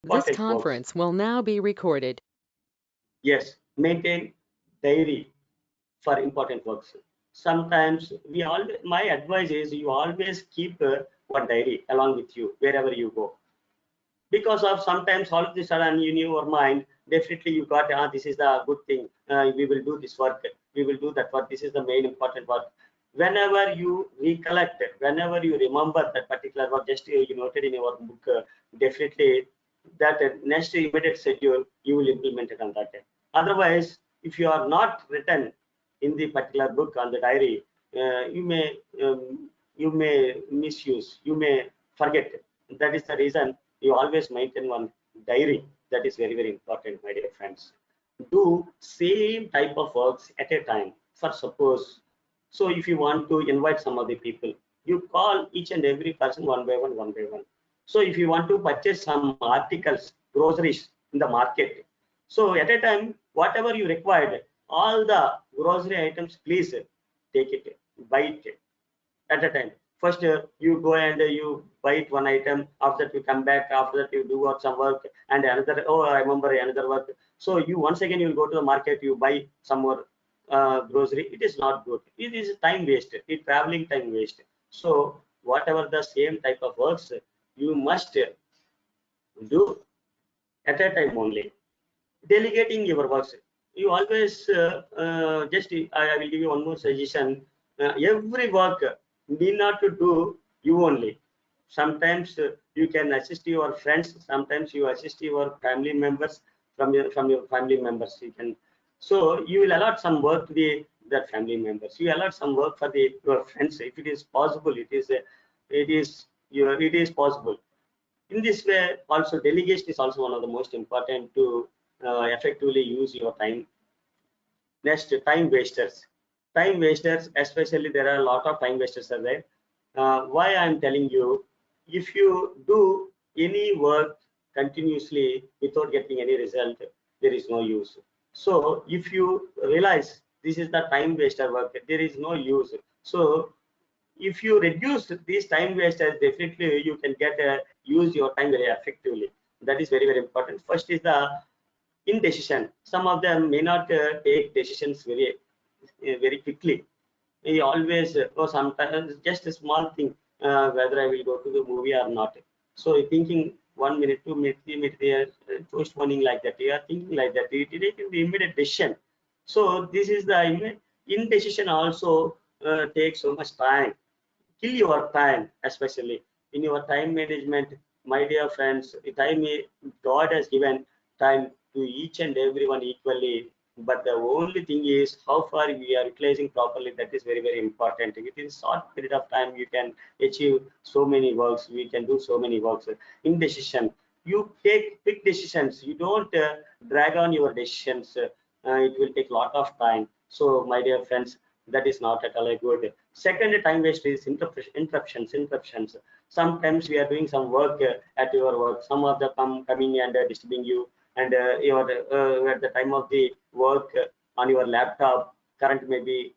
This important works. conference will now be recorded. Yes, maintain diary for important works. Sometimes my advice is you always keep one diary along with you wherever you go, because of sometimes all of the sudden in your mind definitely you got this is the good thing, we will do this work, we will do that work, this is the main important work. Whenever you recollect, whenever you remember that particular work, just you noted in your book, definitely that next immediate schedule you will implement it on that day. Otherwise, if you are not written in the particular book on the diary, you may misuse, you may forget. That is the reason you always maintain one diary. That is very, very important, my dear friends. Do same type of works at a time. For suppose, so if you want to invite some of the people, you call each and every person one by one, one by one. So if you want to purchase some articles, groceries in the market, so at a time, whatever you required, all the grocery items, please take it, buy it at a time. First, you go and you buy it one item. After that, you come back. After that, you do some work and another. Oh, I remember another work. So you once again you will go to the market. You buy some more grocery. It is not good. It is time waste. It traveling time waste. So whatever the same type of works, you must do at a time only. Delegating your works. You always I will give you one more suggestion. Every work need not to do you only. Sometimes you can assist your friends. Sometimes you assist your family members. From your family members you can. So you will allot some work to the family members. You allot some work for your friends if it is possible. It is possible. In this way, also delegation is also one of the most important to effectively use your time. Next, time wasters. Time wasters, especially there are a lot of time wasters are there. Why I'm telling you, if you do any work continuously without getting any result, there is no use. So if you realize this is the time waster work, there is no use. So if you reduce these time wasters, definitely you can get use your time very effectively. That is very, very important. First is the indecision. Some of them may not take decisions very quickly. He always sometimes just a small thing, whether I will go to the movie or not. So thinking 1 minute, 2 minutes, 3 minutes, they are postponing like that. You are thinking like that. You take the immediate decision. So this is the indecision also takes so much time. Kill your time, especially in your time management, my dear friends. God has given time to each and everyone equally, but the only thing is how far we are utilizing properly. That is very, very important. Within short period of time you can achieve so many works, we can do so many works. Indecision, you take quick decisions, you don't drag on your decisions. It will take a lot of time. So my dear friends, that is not at all a good. Second time waste is interruptions. Sometimes we are doing some work at your work, some of the coming and disturbing you, and your at the time of the work on your laptop, current may be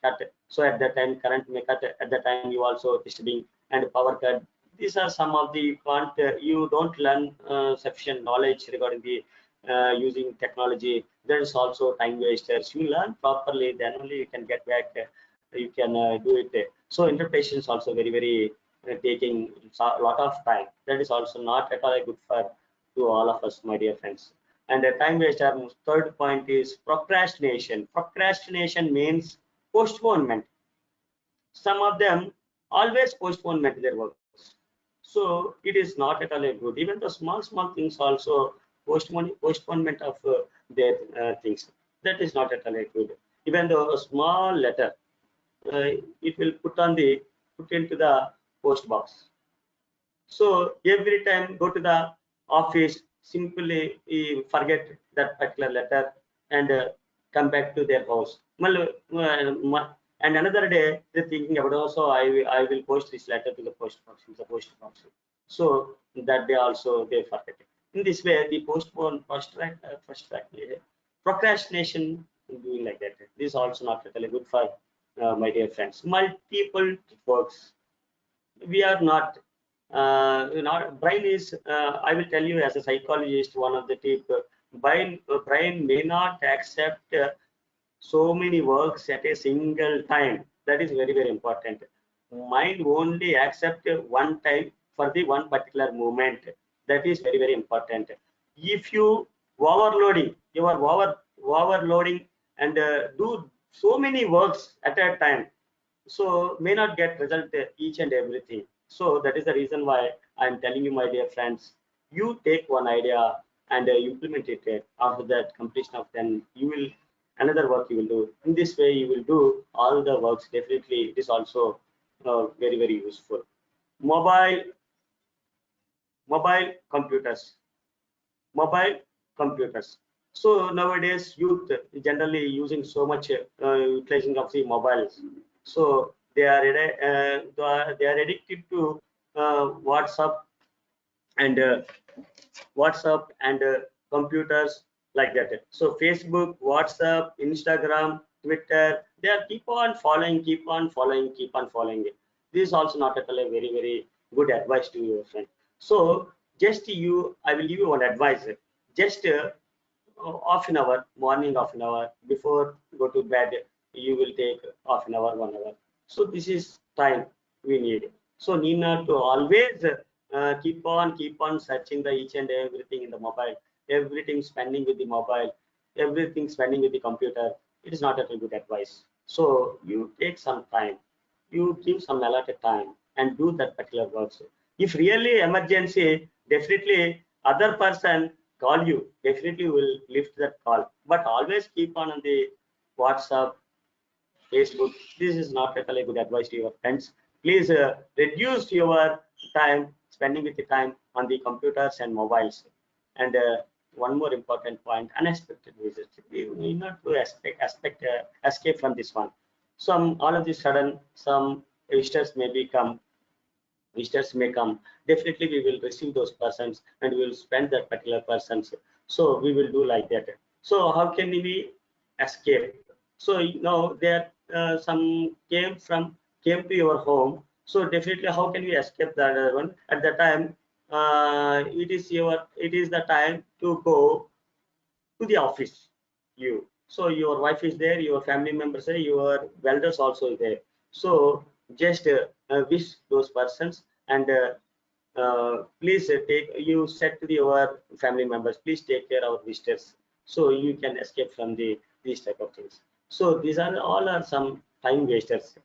cut. So at that time current may cut, at the time you also disturbing, and power cut. These are some of the you don't learn sufficient knowledge regarding the using technology. There is also time wasters. You learn properly, then only you can get back, you can do it. So interpretation is also very, very taking a lot of time. That is also not at all good for to all of us, my dear friends. And the time waster, third point is procrastination. Procrastination means postponement. Some of them always postponement their works. So it is not at all a good. Even the small things also postponement of their things. That is not at all a good. Even though a small letter, it will put into the post box. So every time go to the office, simply forget that particular letter and come back to their house. And another day they're thinking about, also I will post this letter to the post box, in the post box. So that day also they forget it. In this way, the postpone, first track, procrastination, doing like that. This is also not really good for my dear friends. Multiple works. We are not Brain is, I will tell you as a psychologist, one of the tip, brain may not accept so many works at a single time. That is very, very important. Mind only accept one time for the one particular moment. That is very, very important. If you overloading, you are overloading and do so many works at a time, so may not get result each and everything. So that is the reason why I'm telling you, my dear friends, you take one idea and implement it. After that completion of, then you will another work you will do. In this way you will do all the works. Definitely it is also very, very useful. Mobile mobile computers, mobile computers. So nowadays youth generally using so much utilizing of the mobiles. So they are addicted to WhatsApp and computers, like that. So Facebook, WhatsApp, Instagram, Twitter, they are keep on following, keep on following it. This is also not at all a very, very good advice to your friend. So just I will give you one advice. Just half an hour, morning half an hour, before go to bed, you will take half an hour, 1 hour. So this is time we need. So need not to always keep on searching the each and everything in the mobile, everything spending with the mobile, everything spending with the computer. It is not a good advice. So you take some time, you give some allotted time and do that particular works. If really emergency, definitely other person call you, definitely will lift that call. But always keep on the WhatsApp, Facebook. This is not at all a good advice to your friends. Please reduce your time spending with the time on the computers and mobiles. And one more important point: unexpected visits. You need not to escape from this one. Some all of this sudden, some visitors may become visitors may come. Definitely we will receive those persons and we will spend that particular persons. So we will do like that. So how can we escape? So there some came to your home. So definitely how can we escape that other one? At the time, it is the time to go to the office. So your wife is there, your family members are, your welders also there. So just wish those persons and please take, you said to your family members, please take care of our visitors, so you can escape from these type of things. So these are all are some time wasters.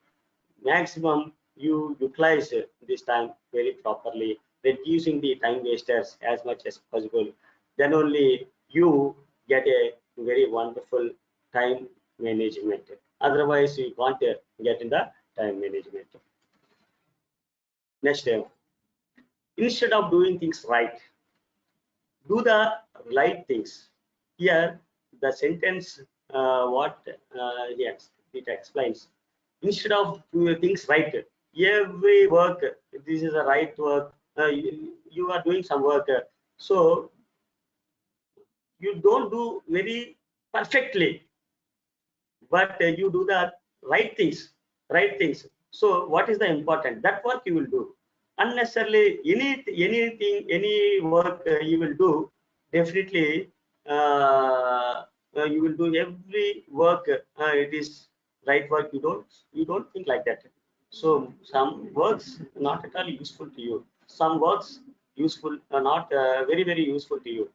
Maximum you utilize this time very properly, reducing the time wasters as much as possible. Then only you get a very wonderful time management. Otherwise, you can't get in the time management. Next, instead of doing things right, do the right things. Here, the sentence what yes, it explains. Instead of doing things right, every work, this is a right work. You are doing some work, so you don't do very perfectly, but you do the right things, right things. So what is the important? That work you will do. Unnecessarily anything, any work you will do, definitely you will do every work, it is right work. You don't think like that. So some works not at all useful to you, some works useful, not very, very useful to you.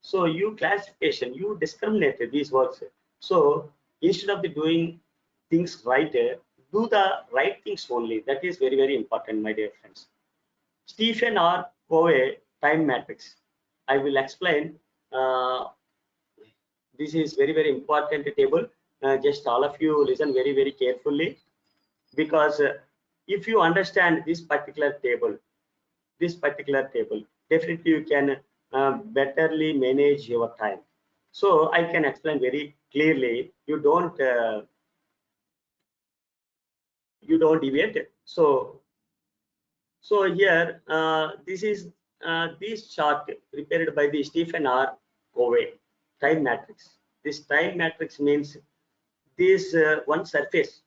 So you classification, you discriminate these works. So instead of the doing things right, do the right things only. That is very, very important, my dear friends. Stephen R. Covey time matrix. I will explain. Uh, this is very, very important table. Just all of you listen very, very carefully, because if you understand this particular table, definitely you can betterly manage your time. So I can explain very clearly. You don't deviate. So here, this is this chart prepared by the Stephen R. Covey time matrix. This time matrix means this one surface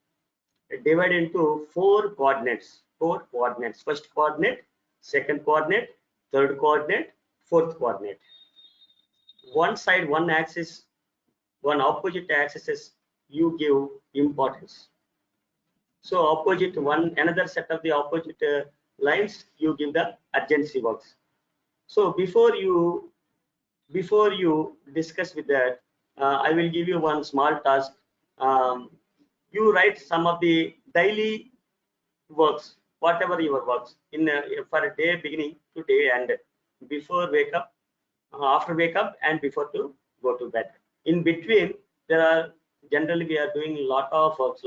divided into four coordinates. First coordinate, second coordinate, third coordinate, fourth coordinate. One side, one axis, one opposite axis, you give importance. So opposite one, another set of the opposite lines, you give the urgency works. So before you discuss with that, I will give you one small task. You write some of the daily works, whatever your works in for a day beginning to day and before wake up, after wake up, and before to go to bed. In between, there are generally we are doing lot of works.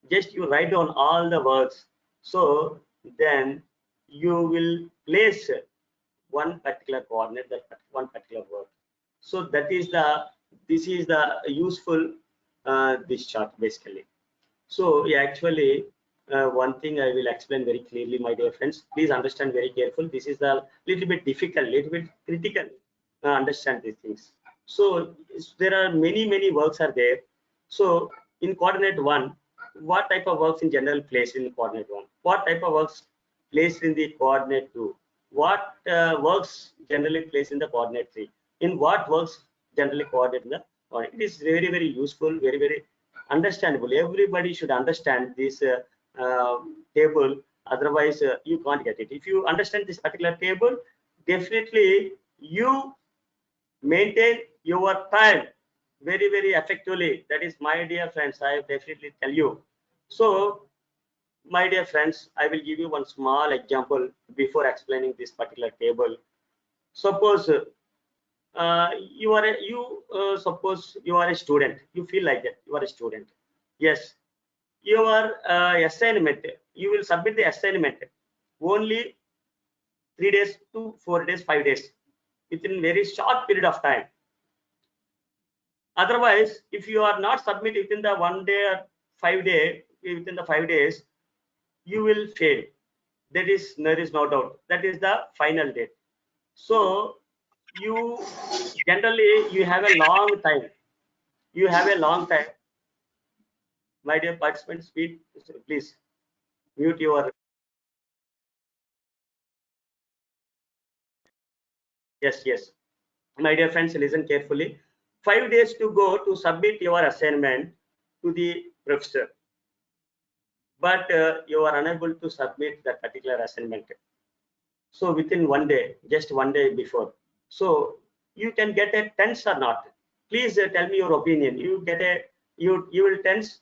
Just you write down all the works. So then you will place one particular coordinate, that one particular work. So that is this is the useful this chart basically. So yeah, actually one thing I will explain very clearly, my dear friends. Please understand very careful. This is a little bit difficult, little bit critical. Understand these things. So there are many works are there. So in coordinate one, what type of works in general placed in coordinate one? What type of works placed in the coordinate two? What works generally placed in the coordinate three? In what works generally coordinate in the coordinate? It is very useful, very understandable. Everybody should understand this table. Otherwise, you can't get it. If you understand this particular table, definitely you maintain your time very effectively. That is, my dear friends, I definitely tell you. So my dear friends, I will give you one small example before explaining this particular table. Suppose suppose you are a student. You feel like that you are a student. Yes, your assignment, you will submit the assignment only 3 days to 4 days, 5 days, within very short period of time. Otherwise, if you are not submitting within the 1 day or 5 day, within the 5 days, you will fail. There is no doubt. That is the final date. So you generally you have a long time. You have a long time. My dear participants, please mute your. Yes. My dear friends, listen carefully. 5 days to go to submit your assignment to the professor, but you are unable to submit that particular assignment. So within 1 day, just 1 day before, so you can get a tense or not? Please tell me your opinion. You get a you will tense.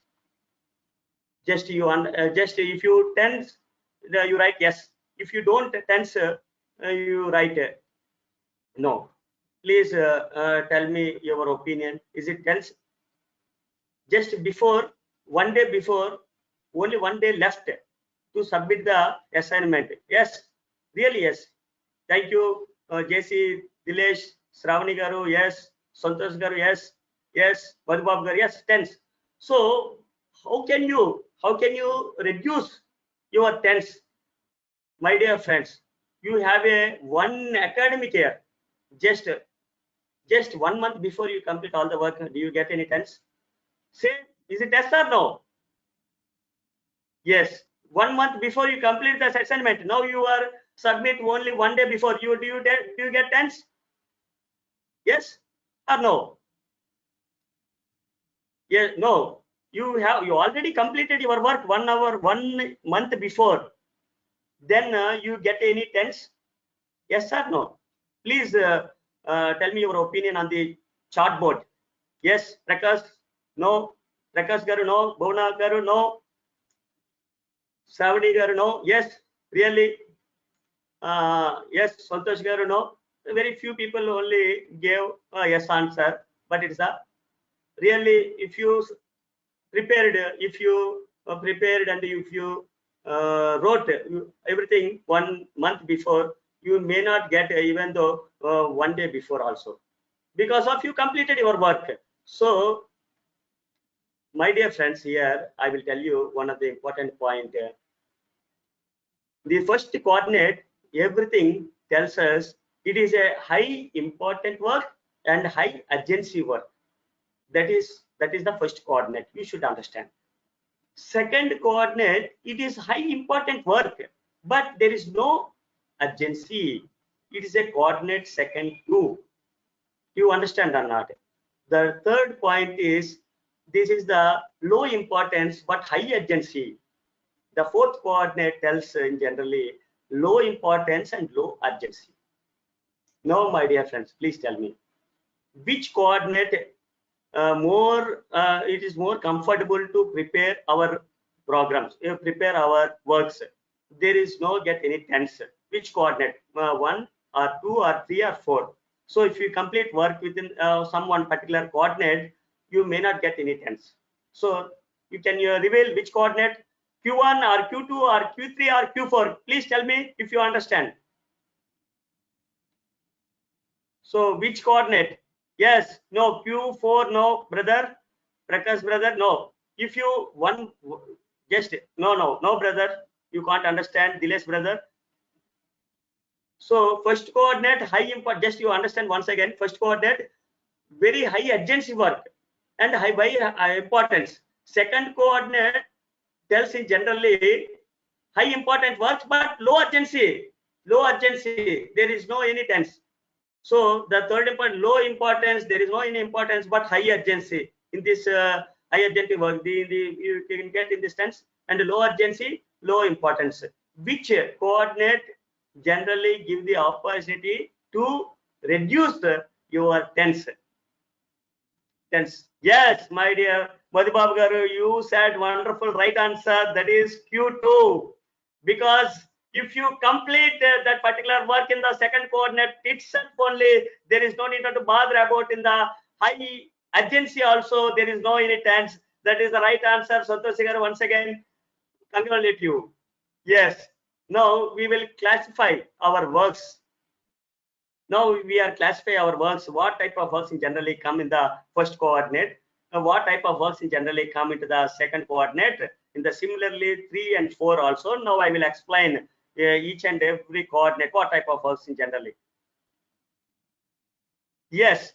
Just just if you tense, you write yes. If you don't tense, you write no. Please tell me your opinion. Is it tense? Just before 1 day before, only 1 day left to submit the assignment. Yes, really yes. Thank you, JC, Dilesh, Shravani garu, yes, Santosh garu, yes, Madhubab garu, yes, tense. So how can you reduce your tense? My dear friends, you have a one academic year. Just 1 month before you complete all the work, do you get any tense? Say, is it yes or no? Yes. 1 month before you complete the assignment. Now you are submit only 1 day before. Do you get tense? Yes or no? Yes. No. You already completed your work 1 hour, 1 month before. Then you get any tense? Yes or no? Please tell me your opinion on the chart board. Yes, Prakash, no. Prakash garu, no. Bhavna garu, no. Shravani garu, no. Yes, really. Yes, Santosh garu, no. Very few people only gave a yes answer, but it's a really if you prepared, and if you wrote everything 1 month before, you may not get even though 1 day before also, because of you completed your work. So my dear friends, here I will tell you one of the important point. The first coordinate, everything tells us it is a high important work and high urgency work. That is the first coordinate. You should understand. Second coordinate, it is high important work, but there is no urgency. It is a coordinate second two. You understand or not? The third point is this is the low importance but high urgency. The fourth coordinate tells in generally low importance and low urgency. Now, my dear friends, please tell me which coordinate it is more comfortable to prepare our programs, prepare our works. There is no get any tense. Which coordinate? One or two or three or four. So if you complete work within some one particular coordinate, you may not get any tense. So you can reveal which coordinate, Q1 or Q2 or Q3 or Q4. Please tell me if you understand. So which coordinate? Yes, no, Q4, no, brother, Prakash brother, no. If you one, just no, brother, you can't understand, Dilesh brother. So first coordinate, high import, just you understand once again, first coordinate, very high urgency work and high importance. Second coordinate tells in generally high important work but low urgency, there is no any tense. So the third important, low importance, there is no any importance but high urgency. In this high urgency work, you can get in this tense, and low urgency, low importance. Which coordinate generally give the opportunity to reduce your tense? Yes, my dear Madhubab Garu, you said wonderful right answer. That is Q2. Because if you complete that particular work in the second coordinate itself only, there is no need to bother about in the high urgency also. There is no any tense. That is the right answer. Santosh Garu, once again, congratulate you. Yes. Now we will classify our works. Now we are classify our works. What type of works in generally come in the first coordinate? What type of works in generally come into the second coordinate? In the similarly 3 and 4 also. Now I will explain each and every coordinate. What type of works in generally? Yes,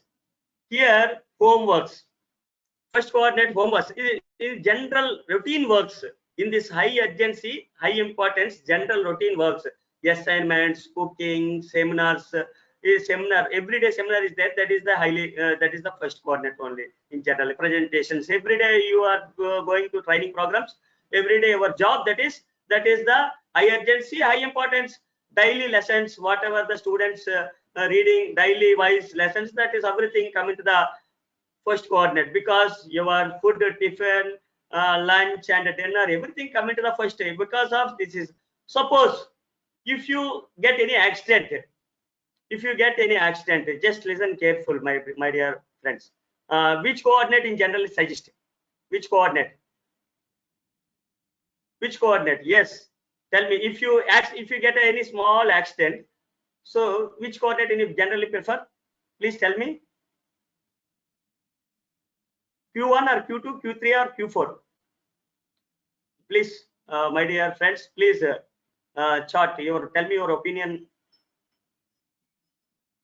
here homeworks. First coordinate homeworks is general routine works. In this high urgency, high importance, general routine works, assignments, cooking, seminars. Seminar, everyday seminar is there. That is the that is the first coordinate only. In general presentations, every day you are going to training programs. Every day our job, that is the high urgency, high importance. Daily lessons, whatever the students reading daily wise lessons, that is everything coming to the first coordinate, because your food, tiffin, lunch and dinner, everything coming to the first day. Because of this is, suppose if you get any accident, just listen careful, my dear friends. Which coordinate in general is suggested? Which coordinate? Yes, tell me. If you get any small accident, so which coordinate you generally prefer? Please tell me. Q1 or Q2, Q3 or Q4? Please, my dear friends, please tell me your opinion.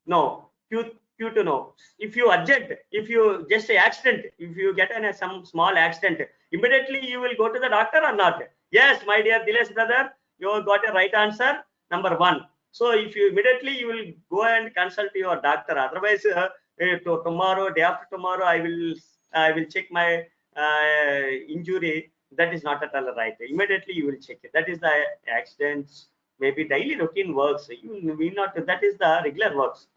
No, Q2 no. If you urgent, if you just accident, if you get some small accident, immediately you will go to the doctor or not? Yes, my dear Dilesh brother, you got a right answer, number 1. So if you immediately you will go and consult your doctor. Otherwise, tomorrow, day after tomorrow, I will check my injury. That is not at all right. Immediately you will check it. That is the accidents, maybe daily routine works. You will not. That is the regular works.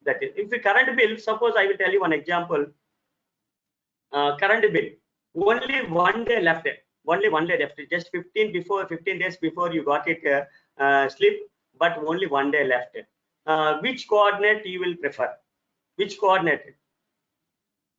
That is, if the current bill, suppose I will tell you one example. Current bill, only 1 day left. Only 1 day left. Just 15 days before you got it slip, but only 1 day left. Which coordinate you will prefer? Which coordinate?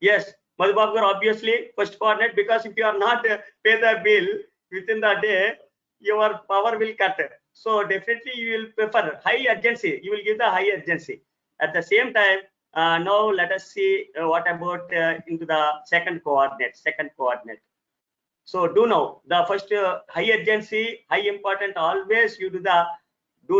Yes, Madhubabgar, obviously first coordinate, because if you are not pay the bill within the day, your power will cut. So definitely you will prefer high urgency. You will give the high urgency. At the same time, now let us see what about into the second coordinate. So do know the first high urgency, high important. Always you do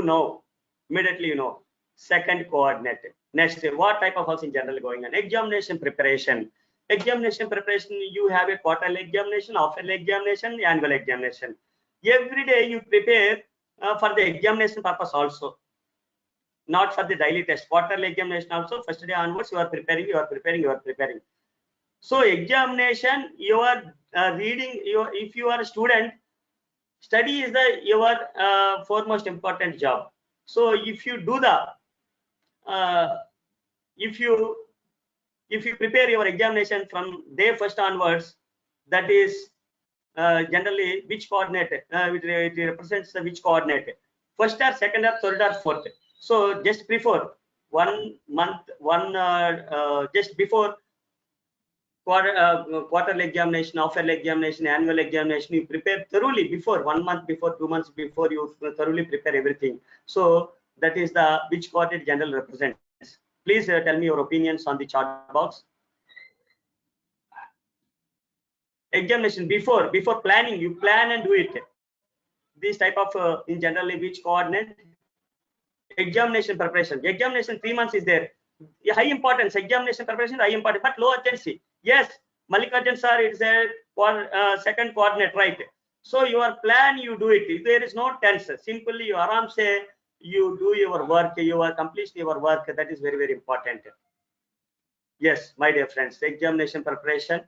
know immediately. You know second coordinate. Next, what type of works in general going on? Examination preparation. Examination preparation. You have a quarterly examination, half-yearly examination, annual examination. Every day you prepare for the examination purpose also, not for the daily test. Quarterly examination also, first day onwards, you are preparing. So examination, you are reading. If you are a student, study is your foremost important job. So if you do the uh, if you prepare your examination from day first onwards, that is generally which coordinate, it represents the which coordinate, first or second or third or fourth. So just before 1 month, just before quarterly examination, half-yearly examination, annual examination, you prepare thoroughly before 1 month before, 2 months before, you thoroughly prepare everything. So that is the which coordinate general represents. Please tell me your opinions on the chat box. Examination before planning, you plan and do it. This type of in generally which coordinate. Examination preparation, examination 3 months is there. High importance, examination preparation high important, but low urgency. Yes, Mallikarjun sir, it's a second coordinate, right? So your plan, you do it. There is no tense. Simply you aram say, you do your work, you are complete your work. That is very important. Yes, my dear friends, examination preparation,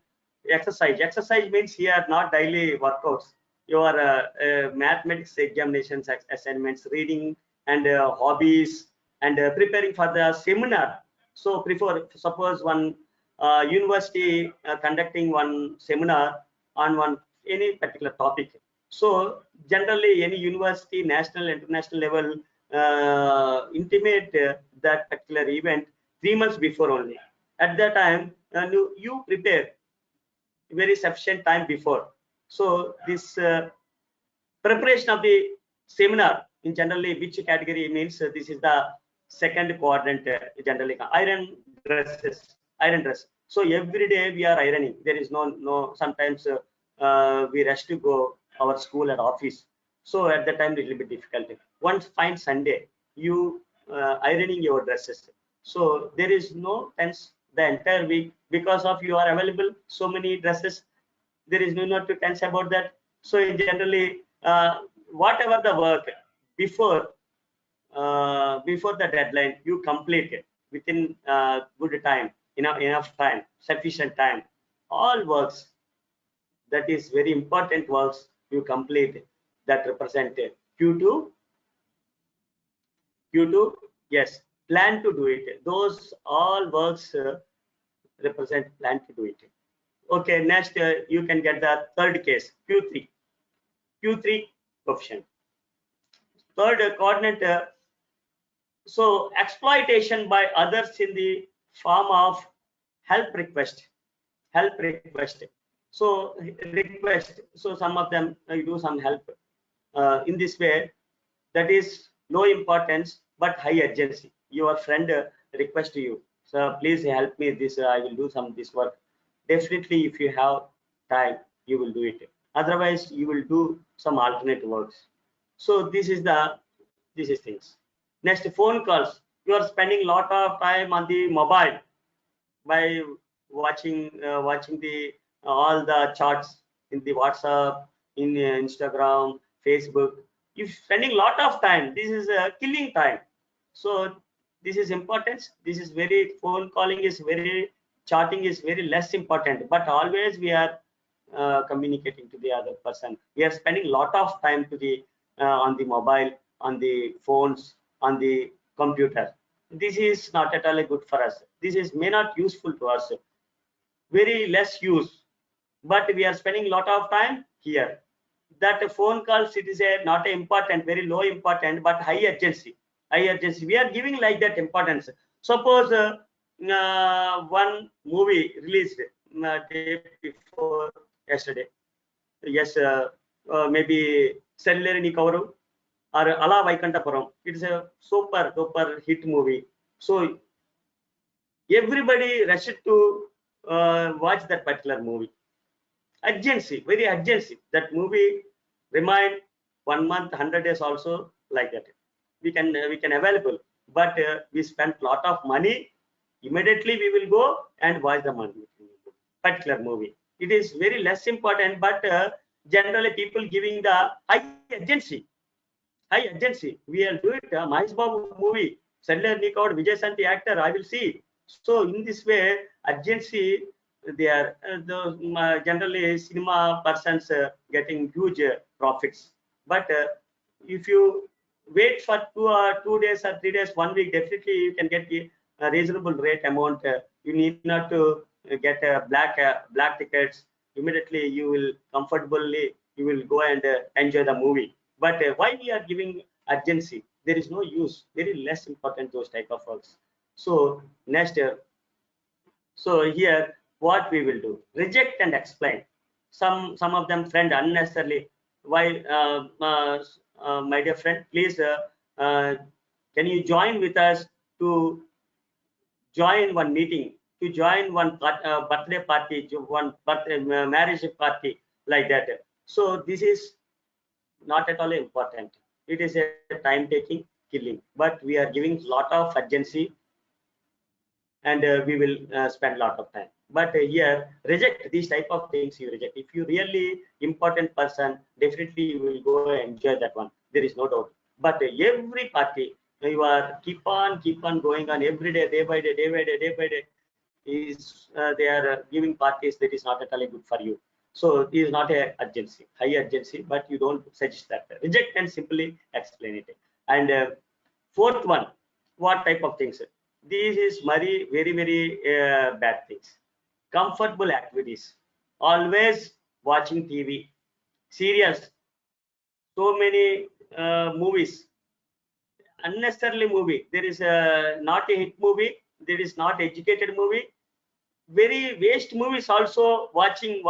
exercise means here not daily workouts. Your mathematics examinations, assignments, reading, and hobbies, and preparing for the seminar. So suppose one university conducting one seminar on any particular topic. So generally any university, national, international level, intimate that particular event 3 months before only. At that time, you prepare very sufficient time before. So this preparation of the seminar in generally which category means, this is the second quadrant, generally iron dress. So every day we are ironing. There is no sometimes we rush to go our school and office. So at that time it will be difficult. Once fine Sunday, you ironing your dresses. So there is no tense the entire week because of you are available so many dresses. There is no not to tense about that. So generally whatever the work before the deadline, you complete it within good time, enough time, sufficient time. All works, that is very important works, you complete, that represent Q2. Yes, plan to do it. Those all works represent plan to do it. Okay, next you can get the third case, Q3 coefficient. Third coordinate, so exploitation by others in the form of help request. So request, so some of them you do some help in this way, that is low importance but high urgency. Your friend request to you, so please help me this, I will do some this work. Definitely if you have time, you will do it. Otherwise you will do some alternate works. So this is things. Next, phone calls. You are spending lot of time on the mobile by watching the all the charts in the WhatsApp, in Instagram, Facebook. You spending lot of time. This is killing time. So this is important. This is very, phone calling is very, chatting is very less important. But always we are communicating to the other person. We are spending lot of time to the on the mobile, on the phones, on the computer. This is not at all good for us. This is may not useful to us. Very less use, but we are spending lot of time here. That phone calls, it is a not a important, very low important, but high urgency. We are giving like that importance. Suppose one movie released day before yesterday. Yes, maybe Cellulari Kovvur or Ala Vaikantapuram. It is a super duper hit movie. So everybody rushed to watch that particular movie. Urgency, very urgency. That movie remain 1 month, 100 days also, like that. We can available, but we spent lot of money. Immediately we will go and watch the particular movie. It is very less important, but generally people giving the high urgency. high urgency. We will do it. Mahesh Babu movie, suddenly leak out Vijay Santi actor, I will see. So in this way, urgency, they are generally cinema persons getting huge profits. But if you wait for 2 days or 3 days, 1 week, definitely you can get a reasonable rate amount. You need not to get black tickets. Immediately you will comfortably, you will go and enjoy the movie. But why we are giving urgency? There is no use. Very less important those type of works. So next, so here what we will do? Reject and explain. Some of them friend unnecessarily. Why, my dear friend, please uh, can you join with us to join one meeting, to join one birthday party, to one birthday, marriage party, like that. So this is not at all important. It is a time taking killing, but we are giving lot of urgency, and we will spend a lot of time. But here, reject these type of things. You reject. If you really important person, definitely you will go and enjoy that one. There is no doubt. But every party, you are keep on going on every day, day by day, day by day, day by day. Is they are giving parties that is not at all good for you. So it is not a urgency, high urgency, but you don't suggest that. Reject and simply explain it. And fourth one, what type of things? This is very bad things. Comfortable activities. Always watching TV, serials, so many movies, unnecessarily movie. There is not a hit movie. There is not educated movie. Very waste movies also watching.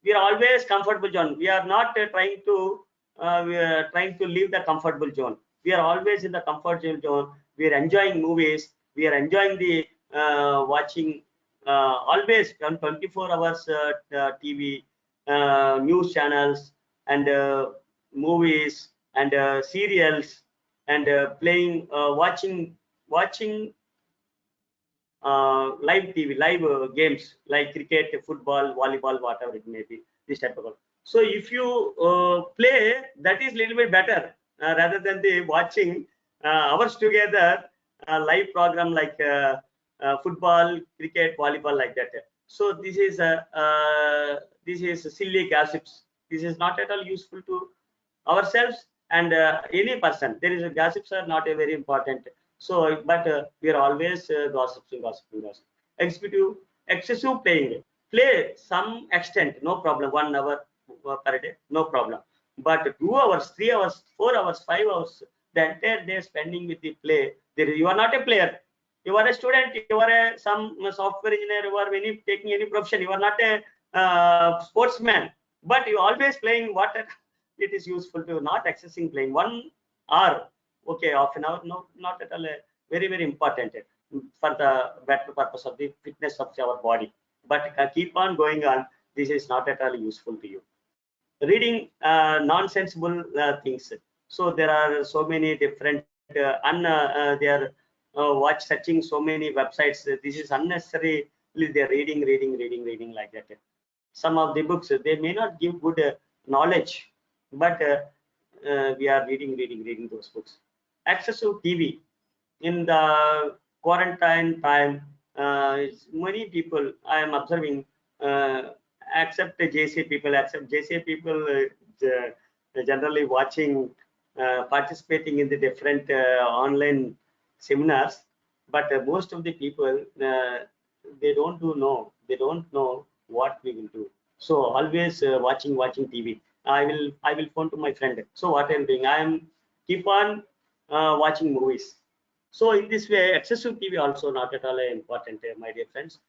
We are always comfortable zone. We are not we are trying to leave the comfortable zone. We are always in the comfort zone. We are enjoying movies. We are enjoying the watching always on 24 hours TV, news channels, and movies, and serials, and playing watching live TV, live games like cricket, football, volleyball, whatever it may be, this type of work. So if you play, that is little bit better rather than the watching hours together live program like football, cricket, volleyball, like that. So this is silly gossips. This is not at all useful to ourselves and any person. There is a gossips are not a very important. So, but we are always gossiping. Executive excessive playing. Play some extent, no problem. 1 hour per day, no problem. But 2 hours, 3 hours, 4 hours, 5 hours, the entire day spending with the play. There, you are not a player. You are a student. You are some software engineer. You are taking any profession. You are not a sportsman. But you always playing what it is useful to not accessing playing 1 hour. Okay, half an hour, no, not at all very important for the better purpose of the fitness of our body. But keep on going on. This is not at all useful to you. Reading nonsensible things. So there are so many different they are watch searching so many websites. This is unnecessary. They're reading like that. Some of the books, they may not give good knowledge, but we are reading those books. Excessive TV in the quarantine time. Many people I am observing, except JC people, generally watching, participating in the different online seminars, but most of the people they don't know what we will do. So always watching TV. I will phone to my friend. So what I'm doing, I am keep on watching movies. So in this way, excessive TV also not at all important, my dear friends.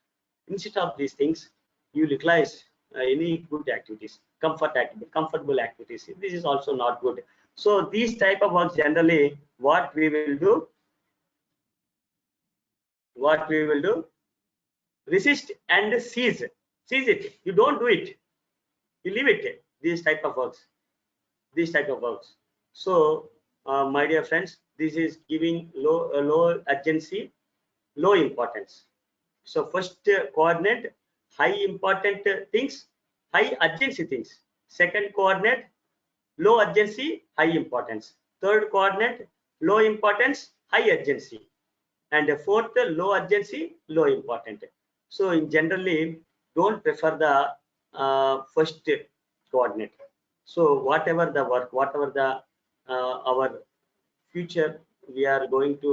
Instead of these things, you utilize any good activities, comfortable activities. This is also not good. So these type of works, generally what we will do, resist and seize it. You don't do it, you leave it. These type of works. So my dear friends, this is giving low urgency, low importance. So first coordinate, high important things, high urgency things. Second coordinate, low urgency, high importance. Third coordinate, low importance, high urgency. And fourth, low urgency, low important. So in generally, don't prefer the first coordinate. So whatever the work, whatever the our future, we are going to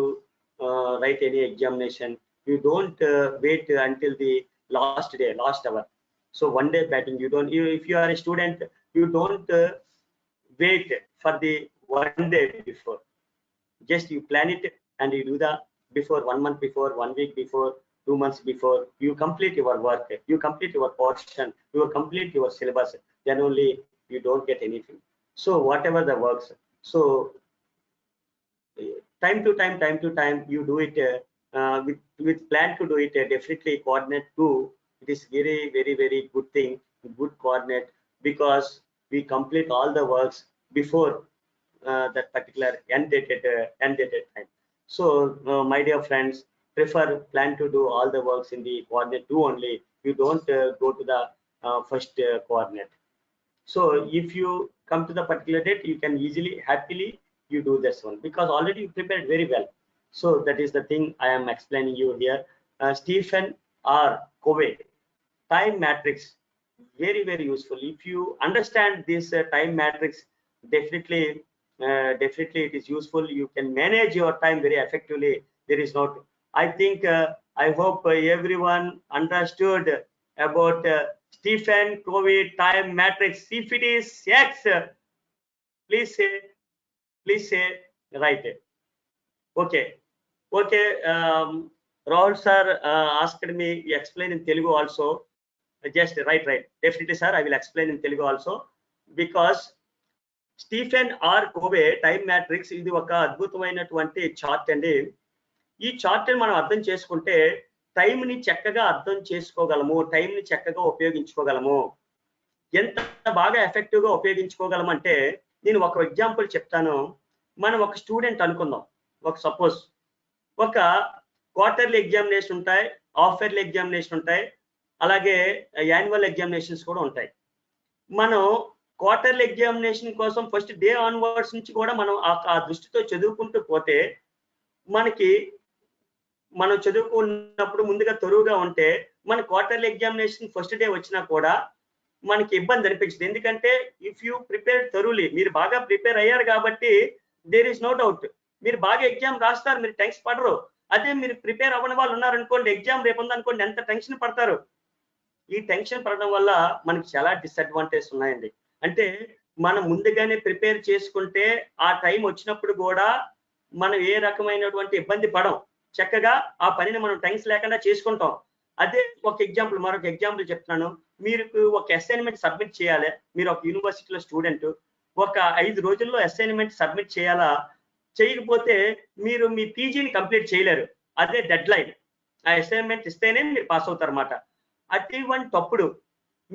write any examination, you don't wait until the last day, last hour. So one day batting, you don't, if you are a student, you don't wait for the one day before. Just you plan it and you do the before 1 month before, 1 week before, 2 months before. You complete your work, you complete your portion, you complete your syllabus, then only you don't get anything. So whatever the works, so time to time you do it with plan to do it. Definitely coordinate too, it is very good thing, good coordinate, because we complete all the works before that particular end dated time. So my dear friends, prefer plan to do all the works in the coordinate 2 only. You don't go to the first coordinate. So if you come to the particular date, you can easily happily you do this one, because already you prepared very well. So that is the thing I am explaining you here. Stephen R. Covey, time matrix, very useful. If you understand this time matrix, definitely it is useful. You can manage your time very effectively. There is not, I think I hope everyone understood about Stephen Covey time matrix. If it is X, please say right. Okay. Rahul sir asked me explain in Telugu also. Just right. Definitely sir, I will explain in Telugu also, because Stephen R Covey time matrix ఇది ఒక అద్భుతమైనటువంటి chart అండి. ఈ chart మనం అర్థం చేసుకుంటే time ని చక్కగా అర్థం చేసుకోగలము, టైం ని చక్కగా ఉపయోగించుకోగలము. ఎంత బాగా ఎఫెక్టివ్ గా ఉపయోగించుకోగలము అంటే, నేను ఒక ఎగ్జాంపుల్ చెప్తాను. మనం ఒక స్టూడెంట్ అనుకుందాం. ఒక సపోజ్ ఒక క్వార్టర్లీ ఎగ్జామినేషన్ ఉంటాయి, హాఫ్ ఇయర్లీ ఎగ్జామినేషన్ ఉంటాయి, అలాగే యాన్యువల్ ఎగ్జామినేషన్స్ కూడా ఉంటాయి. మనం క్వార్టర్లీ ఎగ్జామినేషన్ కోసం ఫస్ట్ డే ఆన్వర్డ్స్ నుంచి కూడా మనం ఆ దృష్టితో చదువుకుంటూ పోతే, మనకి మనం చదువుకున్నప్పుడు ముందుగా తరువుగా ఉంటే, మన క్వార్టర్లీ ఎగ్జామినేషన్ ఫస్ట్ డే వచ్చినా కూడా మనకి ఇబ్బంది అనిపించదు. ఎందుకంటే ఇఫ్ యూ ప్రిపేర్ తరువులీ, మీరు బాగా ప్రిపేర్ అయ్యారు కాబట్టి దేర్ ఇస్ నో డౌట్, మీరు బాగా ఎగ్జామ్ రాస్తారు, మీరు టెన్షన్ పడరు. అదే మీరు ప్రిపేర్ అవ్వని వాళ్ళు ఉన్నారనుకోండి, ఎగ్జామ్ రేపు ఉందనుకోండి, ఎంత టెన్షన్ పడతారు. ఈ టెన్షన్ పడడం వల్ల మనకి చాలా డిసడ్వాంటేజ్ ఉన్నాయండి. అంటే మనం ముందుగానే ప్రిపేర్ చేసుకుంటే ఆ టైం వచ్చినప్పుడు కూడా మనం ఏ రకమైనటువంటి ఇబ్బంది పడం, చక్కగా ఆ పనిని మనం టెన్షన్ లేకుండా చేసుకుంటాం. అదే ఒక ఎగ్జాంపుల్, మరొక ఎగ్జాంపుల్ చెప్తున్నాను. మీరు ఒక అసైన్మెంట్ సబ్మిట్ చేయాలి, మీరు ఒక యూనివర్సిటీలో స్టూడెంట్, ఒక 5 రోజుల్లో అసైన్మెంట్ సబ్మిట్ చేయాలా, చేయకపోతే మీరు మీ పీజీని కంప్లీట్ చేయలేరు. అదే డెడ్ లైన్. ఆ అసైన్మెంట్ ఇస్తేనే మీరు పాస్ అవుతారు అన్నమాట. అటువంటప్పుడు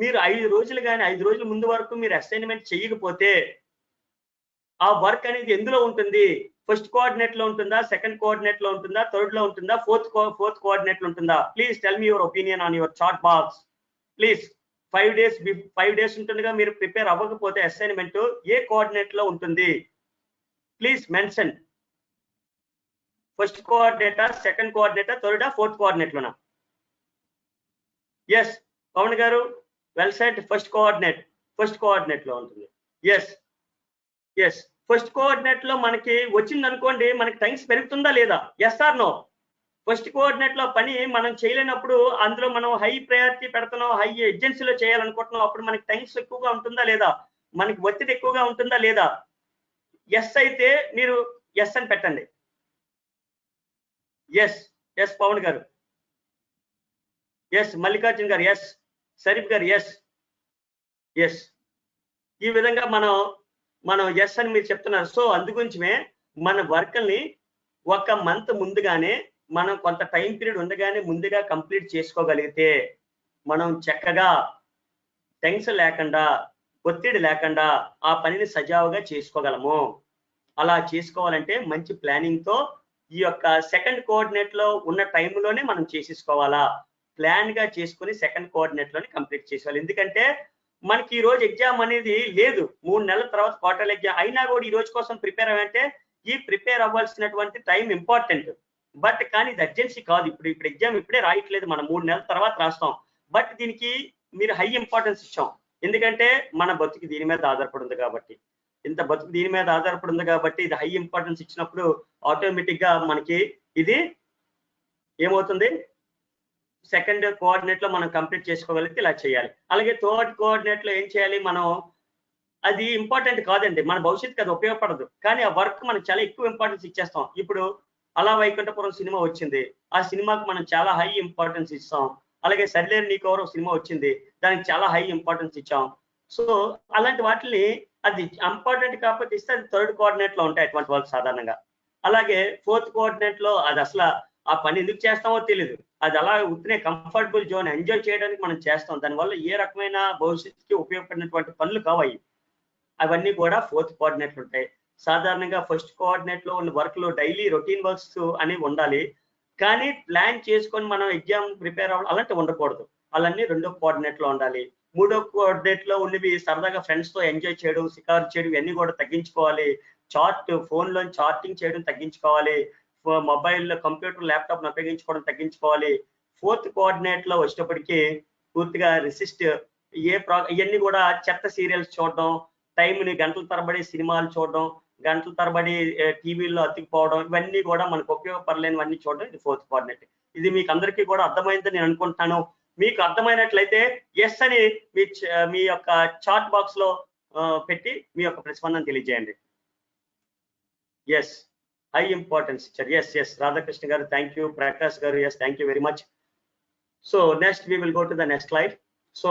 మీరు 5 రోజులు కానీ 5 రోజుల ముందు వరకు మీరు అసైన్మెంట్ చేయకపోతే ఆ వర్క్ అనేది ఎందులో ఉంటుంది? ఫస్ట్ కోఆర్డినేట్ లో ఉంటుందా, సెకండ్ కోఆర్డినేట్ లో ఉంటుందా, థర్డ్ లో ఉంటుందా, ఫోర్త్ కోఆర్డినేట్ లో ఉంటుందా? Please tell me your opinion on your chat box please. 5 days ఉంటుందిగా మీరు ప్రిపేర్ అవ్వకపోతే అసైన్మెంట్ ఏ కోఆర్డినేట్ లో ఉంటుంది? Please mention. ఫస్ట్ కోఆర్డినేటా, సెకండ్ కోఆర్డినేటా, థర్డా, ఫోర్త్ కోఆర్డినేట్ లోనా? Yes Pavan garu, well said. First coordinate లో ఉంటుంది. ఎస్ ఫస్ట్ కోఆర్డినేట్ లో మనకి వచ్చింది అనుకోండి, మనకి టైమ్స్ పెరుగుతుందా లేదా? Yes or no? First coordinate లో పని మనం చేయలేనప్పుడు, అందులో మనం హై ప్రయారిటీ పెడుతున్నాం, హై ఎర్జెన్సీలో చేయాలనుకుంటున్నాం, అప్పుడు మనకి టైమ్స్ ఎక్కువగా ఉంటుందా లేదా? మనకి ఒత్తిడి ఎక్కువగా ఉంటుందా లేదా? ఎస్ అయితే మీరు ఎస్ అని పెట్టండి. ఎస్ పవన్ గారు, ఎస్ మల్లికార్జున్ గారు, ఎస్ షరీఫ్ గారు, ఎస్. ఈ విధంగా మనం ఎస్ అని మీరు చెప్తున్నారు. సో అందుగురించే మన వర్క్ని ఒక మంత్ ముందుగానే, మనం కొంత టైం పీరియడ్ ఉండగానే ముందుగా కంప్లీట్ చేసుకోగలిగితే మనం చక్కగా టెన్షన్ లేకుండా, ఒత్తిడి లేకుండా ఆ పనిని సజావుగా చేసుకోగలము. అలా చేసుకోవాలంటే మంచి ప్లానింగ్ తో ఈ యొక్క సెకండ్ కోఆర్డినేట్ లో ఉన్న టైంలోనే మనం చేసేసుకోవాలా. ప్లాన్ గా చేసుకుని సెకండ్ కోఆర్డినేట్ లోనే కంప్లీట్ చేసుకోవాలి. ఎందుకంటే మనకి ఈ రోజు ఎగ్జామ్ అనేది లేదు, 3 నెలల తర్వాత క్వార్టర్లీ ఎగ్జామ్ అయినా కూడా ఈ రోజు కోసం ప్రిపేర్ అవ్వంటే ఈ ప్రిపేర్ అవ్వాల్సినటువంటి టైం ఇంపార్టెంట్. బట్ కానీ ఇది అర్జెన్సీ కాదు. ఇప్పుడు ఎగ్జామ్ ఇప్పుడే రాయట్లేదు, మనం 3 నెలల తర్వాత రాస్తాం. బట్ దీనికి మీరు హై ఇంపార్టెన్స్ ఇచ్చాం. ఎందుకంటే మన బతుకు దీని మీద ఆధారపడి ఉంది కాబట్టి, బతుకు దీని మీద ఆధారపడి ఉంది కాబట్టి ఇది హై ఇంపార్టెన్స్ ఇచ్చినప్పుడు ఆటోమేటిక్ గా మనకి ఇది ఏమవుతుంది, సెకండ్ కోఆర్డినేట్ లో మనం కంప్లీట్ చేసుకోగలిగితే ఇలా చేయాలి. అలాగే థర్డ్ కోఆర్డినేట్ లో ఏం చేయాలి మనం, అది ఇంపార్టెంట్ కాదండి, మన భవిష్యత్తుకి అది ఉపయోగపడదు, కానీ ఆ వర్క్ మనం చాలా ఎక్కువ ఇంపార్టెన్స్ ఇచ్చేస్తాం. ఇప్పుడు అలా వైకుంఠపురం సినిమా వచ్చింది, ఆ సినిమాకి మనం చాలా హై ఇంపార్టెన్స్ ఇస్తాం. అలాగే సరిలేరు నీకెవరో సినిమా వచ్చింది, దానికి చాలా హై ఇంపార్టెన్స్ ఇచ్చాం. సో అలాంటి వాటిని అది ఇంపార్టెంట్ కాకపోతే ఇస్తే అది థర్డ్ కోఆర్డినేట్ లో ఉంటాయి అటువంటి వాళ్ళు సాధారణంగా. అలాగే ఫోర్త్ కోఆర్డినేట్ లో అది అసలు ఆ పని ఎందుకు చేస్తామో తెలియదు, అది అలా ఉత్తినే కంఫర్టబుల్ జోన్ ఎంజాయ్ చేయడానికి మనం చేస్తాం. దానివల్ల ఏ రకమైన భవిష్యత్తుకి ఉపయోగపడినటువంటి పనులు కావాలి, అవన్నీ కూడా ఫోర్త్ కోఆర్డినేట్లు ఉంటాయి. సాధారణంగా ఫస్ట్ కోఆర్డినేట్ లో ఉన్న వర్క్ లో డైలీ రొటీన్ వర్క్స్ అనేవి ఉండాలి, కానీ ప్లాన్ చేసుకొని మనం ఎగ్జామ్ ప్రిపేర్ అవ్వాలి అలాంటి ఉండకూడదు. అలాన్ని రెండో కోఆర్డినేట్ లో ఉండాలి. మూడో కోఆర్డినేట్ లో ఉన్నవి సరదాగా ఫ్రెండ్స్ తో ఎంజాయ్ చేయడం, షికారు చేయడం, ఇవన్నీ కూడా తగ్గించుకోవాలి. ఫోన్ లో చార్టింగ్ చేయడం తగ్గించుకోవాలి. మొబైల్, కంప్యూటర్, ల్యాప్టాప్ ఉపయోగించుకోవడం తగ్గించుకోవాలి. ఫోర్త్ కోఆర్డినేట్ లో వచ్చేటప్పటికి పూర్తిగా రెసిస్ట్ ఇవన్నీ కూడా చెత్త సీరియల్స్ చూడడం, టైంని గంటల తరబడి సినిమాలు చూడడం, గంటల తరబడి టీవీల్లో అతికిపోవడం, ఇవన్నీ కూడా మనకు ఉపయోగపడలేనివన్నీ చూడడం, ఇది ఫోర్త్ కోఆర్డినేట్. ఇది మీకు అందరికీ కూడా అర్థమైందని నేను అనుకుంటున్నాను. మీకు అర్థమైనట్లయితే ఎస్ అని మీ యొక్క చాట్ బాక్స్ లో పెట్టి మీ యొక్క ప్రతిస్పందన తెలియజేయండి. ఎస్, హై ఇంపార్టెన్స్ ఇచ్చారు. Yes Radhakrishna garu, thank you. Prakash garu, yes, thank you very much. So next we will go to the next slide. So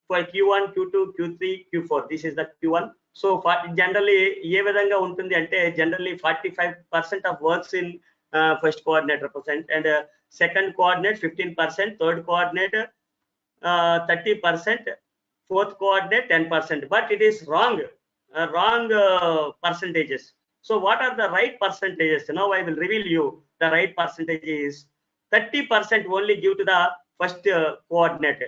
for Q1, Q2, Q3, Q4, this is the Q1. So generally ఏ విధంగా ఉంటుంది అంటే generally 45% of works in first coordinate represent, and second coordinate 15%, third coordinate 30%, fourth coordinate 10%. But it is wrong percentages. So what are the right percentages? Now I will reveal you the right percentage is 30% only give to the first coordinate.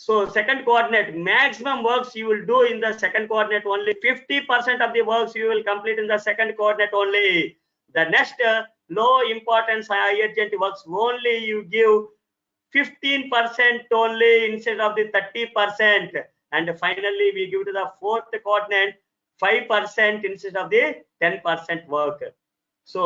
So second coordinate, maximum works you will do in the second coordinate only. 50% of the works you will complete in the second coordinate only. The next low importance high urgent works only you give 15% only instead of the 30%. And finally we give to the fourth coordinate 5% instead of the 10% work. So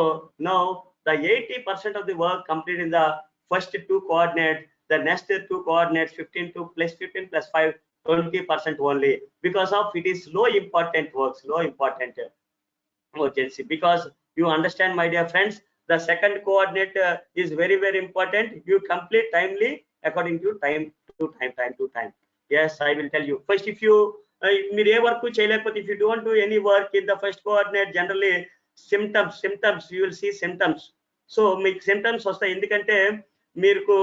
now the 80% of the work complete in the first two coordinates, the next two coordinates 15 to plus 15 plus 5, 20% only, because of it is low important works, low important urgency. Because you understand, my dear friends, the second coordinate is very important. You complete timely according to time to time. Yes, I will tell you. First, if you మీరు ఏ work చేయలేకపోతే, if you don't do any work in the first coordinate, generally symptoms you will see symptoms. So మీకు symptoms వస్తాయి, ఎందుకంటే మీకు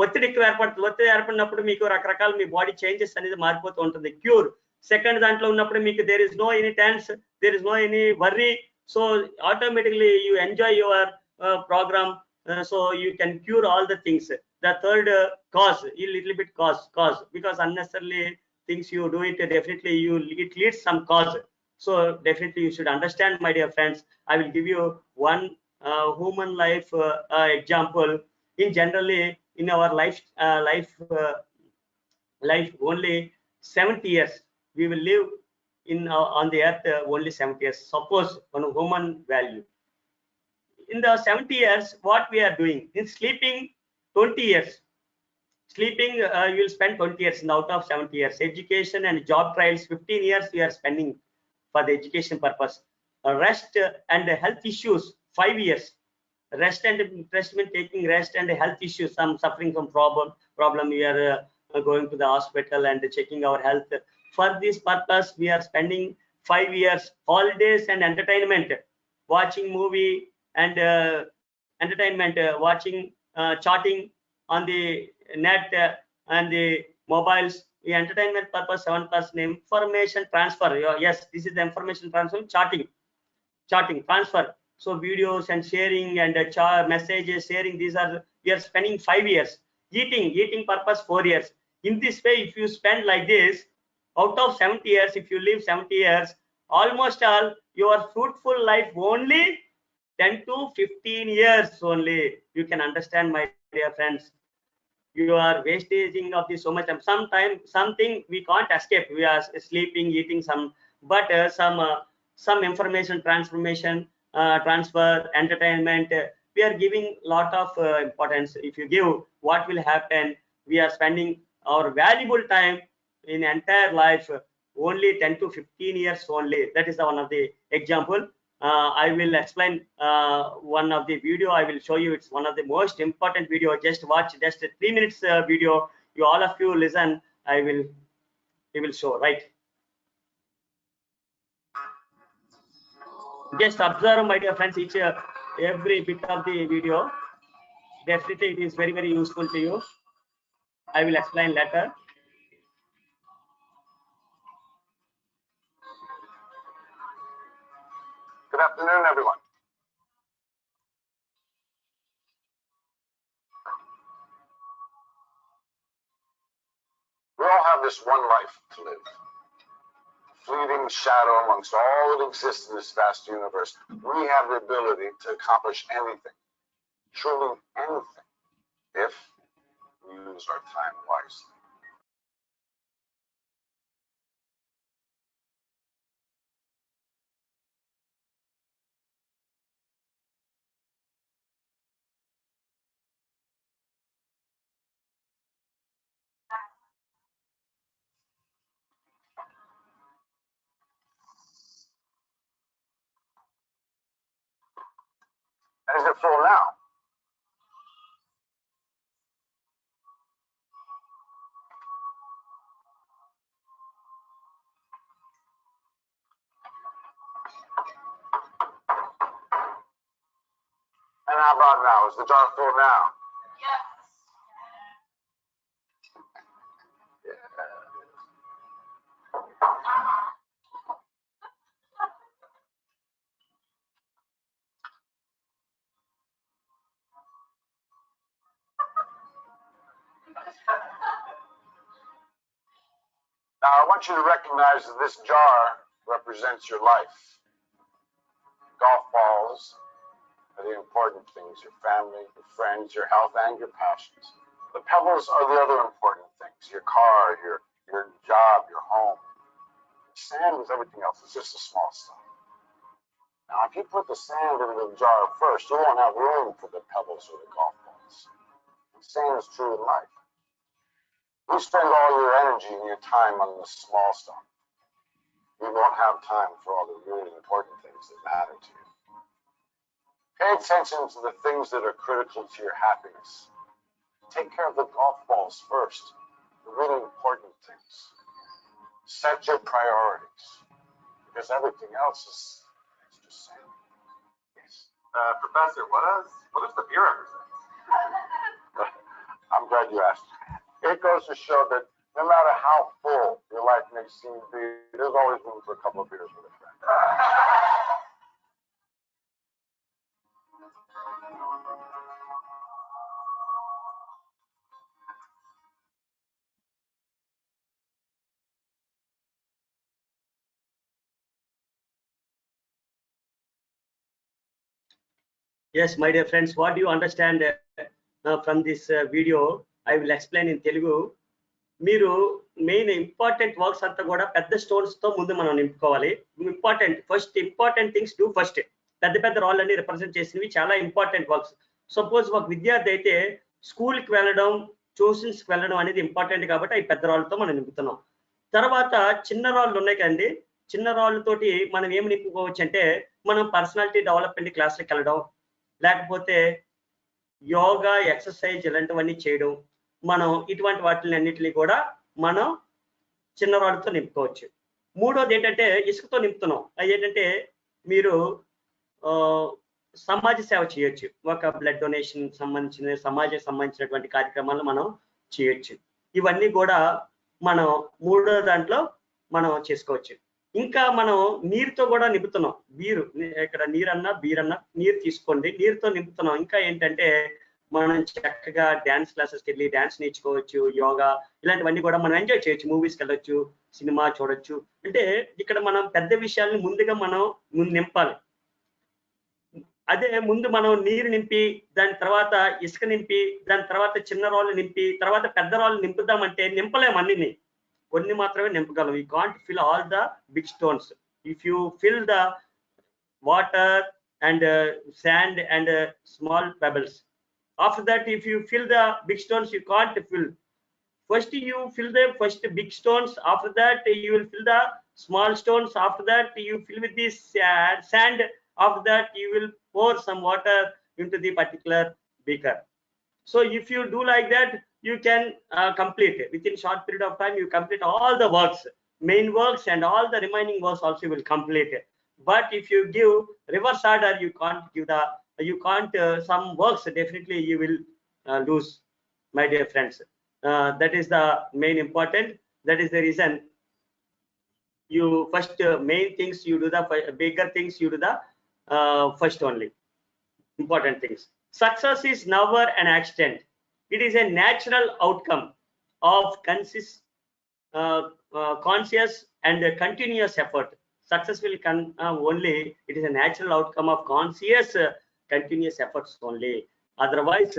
ఒత్తిడి ఎక్కువ ఏర్పడుతుంది. ఒత్తిడి ఏర్పడినప్పుడు మీకు రకరకాల మీ బాడీ చేంజెస్ అనేది మారిపోతూ ఉంటుంది. క్యూర్ సెకండ్ దాంట్లో ఉన్నప్పుడు మీకు there is no any tense, there is no any worry. So automatically you enjoy your program, so you can cure all the things. The third cause, a little bit cause, because unnecessarily things you do it, definitely it leads some cause. So definitely you should understand, my dear friends. I will give you one human life example. In generally in our life only 70 years we will live in on the earth, only 70 years. Suppose on human value, in the 70 years what we are doing in sleeping, 20 years sleeping, you will spend 20 years out of 70 years. Education and job trials 15 years we are spending for the education purpose. Rest and health issues 5 years. Rest and investment, taking rest and health issues, some suffering from problem we are going to the hospital and checking our health. For this purpose we are spending 5 years. Holidays and entertainment, watching movie and entertainment, watching chatting on the net and the mobiles. The entertainment purpose 7%. Information transfer, yes, this is the information transfer. Chatting transfer, so videos and sharing and messages sharing, these are we are spending 5 years. Eating purpose 4 years. In this way if you spend like this, Out of 70 years, if you live 70 years, almost all your fruitful life only 10 to 15 years only. You can understand, my dear friends. You are wastaging of this so much time. Sometimes something we can't escape. We are sleeping, eating some, but some information transformation, transfer, entertainment. We are giving lot of importance. If you give, what will happen? We are spending our valuable time in entire life only 10 to 15 years only. That is the one of the example. I will explain one of the video. I will show you. It's one of the most important video. Just watch just a 3 minutes video. You all of you listen. We will show, right? Just observe, my dear friends, each every bit of the video. Definitely, it is very useful to you. I will explain later. Good afternoon, everyone. We all have this one life to live. Fleeting shadow amongst all that exists in this vast universe. We have the ability to accomplish anything, truly anything, if we use our time wisely. And is it full now? And how about now? Is the jar full now? Yes. Now, I want you to recognize that this jar represents your life. Golf balls are the important things, your family, your friends, your health, and your passions. The pebbles are the other important things, your car, your job, your home. Sand is everything else. It's just the small stuff. Now, if you put the sand into the jar first, you won't have room for the pebbles or the golf balls. The same is true in life. You spend all your energy and your time on the small stuff. You won't have time for all the really important things that matter to you. Pay attention to the things that are critical to your happiness. Take care of the golf balls first, the really important things. Set your priorities, because everything else is just sand. Yes. Professor, what does the beer represent? I'm glad you asked. It goes to show that no matter how full your life may seem to be, there's always room for a couple of beers with a friend. Yes, my dear friends, what do you understand from this video? I will explain in Telugu. మీరు main important works అంతా కూడా పెద్ద stones తో ముందు మనం నింపుకోవాలి. Important things do first. పెద్ద రాళ్ళని రిప్రజెంట్ చేసినవి చాలా ఇంపార్టెంట్ వర్క్స్. సపోజ్ ఒక విద్యార్థి అయితే స్కూల్కి వెళ్ళడం, ట్యూషన్స్కి వెళ్ళడం అనేది ఇంపార్టెంట్ కాబట్టి అవి పెద్ద రాళ్ళతో మనం నింపుతున్నాం. తర్వాత చిన్న రాళ్ళు ఉన్నాయి కదండి, చిన్న రాళ్ళతోటి మనం ఏమి నింపుకోవచ్చు అంటే మనం పర్సనాలిటీ డెవలప్మెంట్ క్లాస్కి వెళ్ళడం, లేకపోతే యోగా, ఎక్సర్సైజ్ ఇలాంటివన్నీ చేయడం, మనం ఇటువంటి వాటిని అన్నిటిని కూడా మనం చిన్న రాళ్ళతో నింపుకోవచ్చు. మూడోది ఏంటంటే ఇసుకతో నింపుతున్నాం. అది ఏంటంటే మీరు సమాజ సేవ చేయొచ్చు. ఒక బ్లడ్ డొనేషన్ సంబంధించిన సమాజానికి సంబంధించినటువంటి కార్యక్రమాలు మనం చేయొచ్చు. ఇవన్నీ కూడా మనం మూడో దాంట్లో మనం చేసుకోవచ్చు. ఇంకా మనం నీరుతో కూడా నింపుతున్నాం. ఇక్కడ నీరన్నా బీరన్నా నీరు తీసుకోండి, నీరుతో నింపుతున్నాం. ఇంకా ఏంటంటే మనం చక్కగా డ్యాన్స్ క్లాసెస్కి వెళ్ళి డ్యాన్స్ నేర్చుకోవచ్చు, యోగా ఇలాంటివన్నీ కూడా మనం ఎంజాయ్ చేయొచ్చు, మూవీస్కి వెళ్ళొచ్చు, సినిమా చూడొచ్చు. అంటే ఇక్కడ మనం పెద్ద విషయాల్ని ముందుగా మనం నింపాలి. అదే ముందు మనం నీరు నింపి దాని తర్వాత ఇసుక నింపి దాని తర్వాత చిన్న రాళ్ళు నింపి తర్వాత పెద్ద రాళ్ళు నింపుదామంటే నింపలేము అన్నిని, కొన్ని మాత్రమే నింపగలం. You can't fill all the big stones. If you fill the water and sand and small pebbles, after that if you fill the big stones you can't fill. First you fill the big stones, after that you will fill the small stones, after that you fill with this sand, after that you will pour some water into the particular beaker. So if you do like that you can complete within short period of time. You complete all the works, main works, and all the remaining works also will complete. But if you give reverse order, you can't give the some works definitely you will lose, my dear friends. That is the main important. That is the reason you first main things you do, the bigger things you do the first only important things. Success is never an accident. It is a natural outcome of conscious and continuous effort. Success will come only, it is a natural outcome of conscious continuous efforts only, otherwise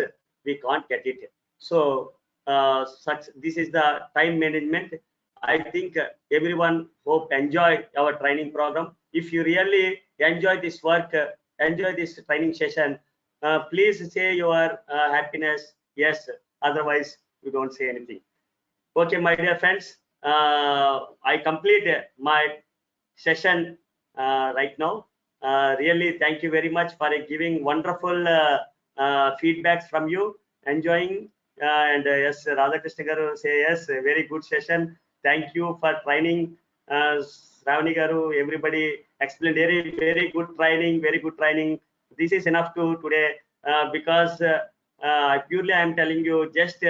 we can't get it. So this is the time management. I think everyone hope enjoy our training program. If you really enjoy this work, enjoy this training session, please say your happiness yes, otherwise you don't say anything. Okay, my dear friends, I complete my session right now. Really thank you very much for giving wonderful feedbacks from you, enjoying, and yes, Radhakrishna garu say yes, very good session. Thank you for training. Ravani garu, everybody explained very good training, very good training. This is enough to today, because purely I am telling you, just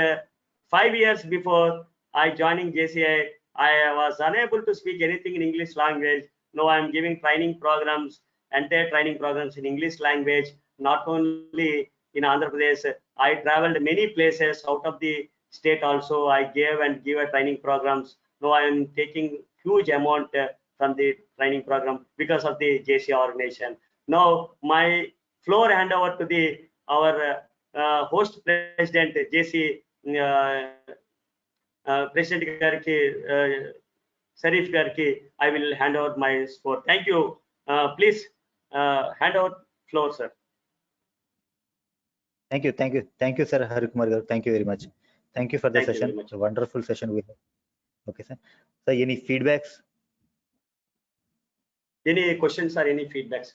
5 years before I joining JCI, I was unable to speak anything in English language. Now I am giving training programs, entire training programs in English language, not only in Andhra Pradesh. I traveled many places out of the state also. I gave and give a training programs. Now I am taking huge amount from the training program because of the JCI organization. Now my floor hand over to the our host president JC President Garki, Shareeff Garki, I will hand over my sport. Thank you. Please hand over floor, sir. Thank you, sir Hari Kumar garu. Thank you very much. Thank you for the session. A wonderful session we have. Okay, sir. So, any feedbacks? Any questions or any feedbacks?